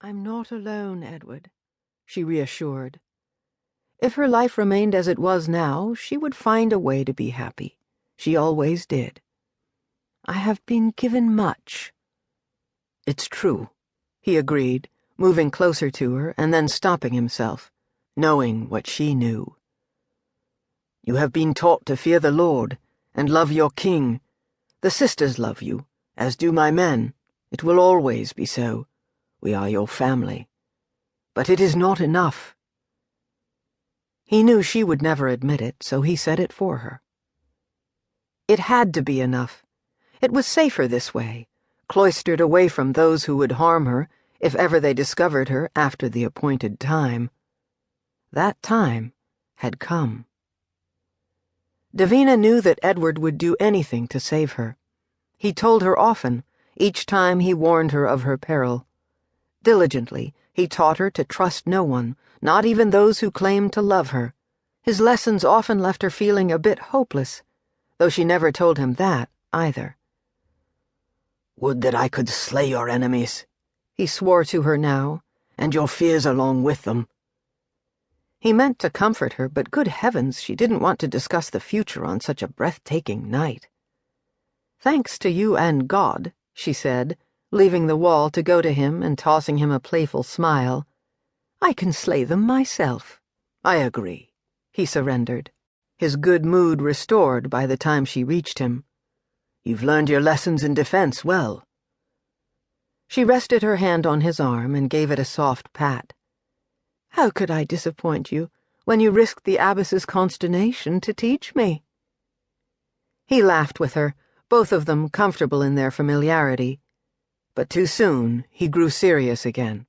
"I'm not alone, Edward," she reassured. If her life remained as it was now, she would find a way to be happy. She always did. "I have been given much." "It's true," he agreed, moving closer to her and then stopping himself, knowing what she knew. "You have been taught to fear the Lord and love your king. The sisters love you, as do my men. It will always be so. We are your family. But it is not enough." He knew she would never admit it, so he said it for her. It had to be enough. It was safer this way, cloistered away from those who would harm her if ever they discovered her after the appointed time. That time had come. Davina knew that Edward would do anything to save her. He told her often, each time he warned her of her peril. Diligently, he taught her to trust no one, not even those who claimed to love her. His lessons often left her feeling a bit hopeless, though she never told him that, either. "Would that I could slay your enemies," he swore to her now, "and your fears along with them." He meant to comfort her, but good heavens, she didn't want to discuss the future on such a breathtaking night. "Thanks to you and God," she said, leaving the wall to go to him and tossing him a playful smile. "I can slay them myself." "I agree," he surrendered, his good mood restored by the time she reached him. "You've learned your lessons in defense well." She rested her hand on his arm and gave it a soft pat. "How could I disappoint you when you risked the abbess's consternation to teach me?" He laughed with her, both of them comfortable in their familiarity. But too soon he grew serious again.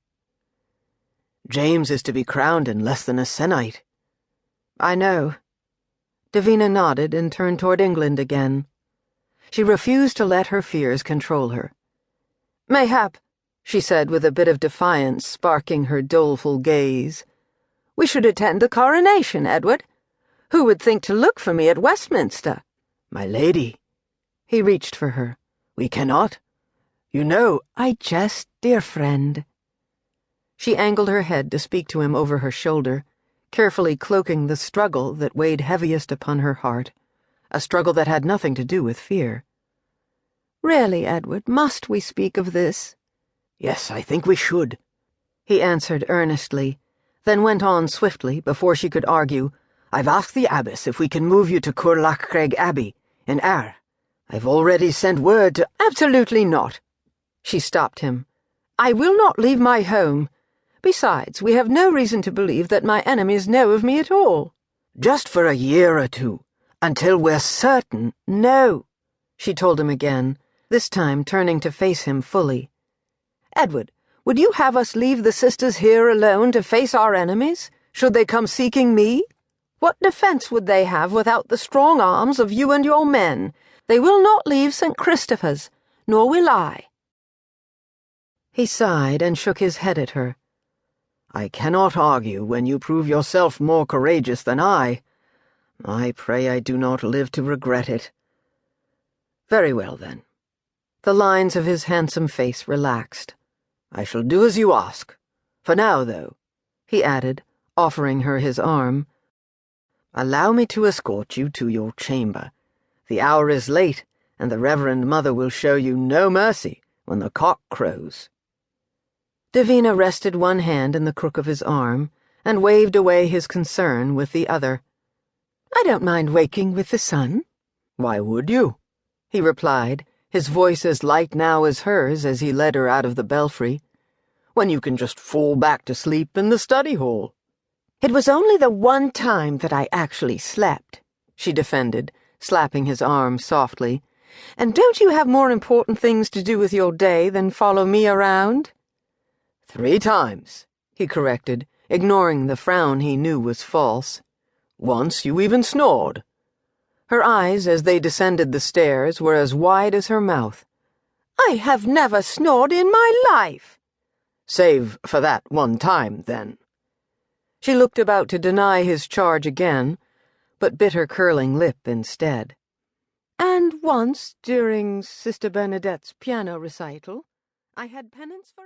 "James is to be crowned in less than a sennight." "I know." Davina nodded and turned toward England again. She refused to let her fears control her. "Mayhap," she said with a bit of defiance sparking her doleful gaze, "we should attend the coronation, Edward. Who would think to look for me at Westminster?" "My lady." He reached for her. "We cannot. You know—" "I jest, dear friend." She angled her head to speak to him over her shoulder, carefully cloaking the struggle that weighed heaviest upon her heart, a struggle that had nothing to do with fear. "Really, Edward, must we speak of this?" "Yes, I think we should," he answered earnestly, then went on swiftly before she could argue. "I've asked the abbess if we can move you to Curlachcraig Abbey, in Ayr. I've already sent word to—" "Absolutely not." She stopped him. "I will not leave my home. Besides, we have no reason to believe that my enemies know of me at all." "Just for a year or two, until we're certain—" "No," she told him again, this time turning to face him fully. "Edward, would you have us leave the sisters here alone to face our enemies, should they come seeking me? What defense would they have without the strong arms of you and your men? They will not leave St. Christopher's, nor will I." He sighed and shook his head at her. "I cannot argue when you prove yourself more courageous than I. I pray I do not live to regret it." "Very well, then." The lines of his handsome face relaxed. "I shall do as you ask. For now, though," he added, offering her his arm, "allow me to escort you to your chamber. The hour is late, and the Reverend Mother will show you no mercy when the cock crows." Davina rested one hand in the crook of his arm and waved away his concern with the other. "I don't mind waking with the sun." "Why would you?" he replied, his voice as light now as hers as he led her out of the belfry. "When you can just fall back to sleep in the study hall." "It was only the one time that I actually slept," she defended, slapping his arm softly. "And don't you have more important things to do with your day than follow me around?" 3 times, he corrected, ignoring the frown he knew was false. "Once you even snored." Her eyes, as they descended the stairs, were as wide as her mouth. "I have never snored in my life." "Save for that one time, then." She looked about to deny his charge again, but bit her curling lip instead. "And once, during Sister Bernadette's piano recital, I had penance for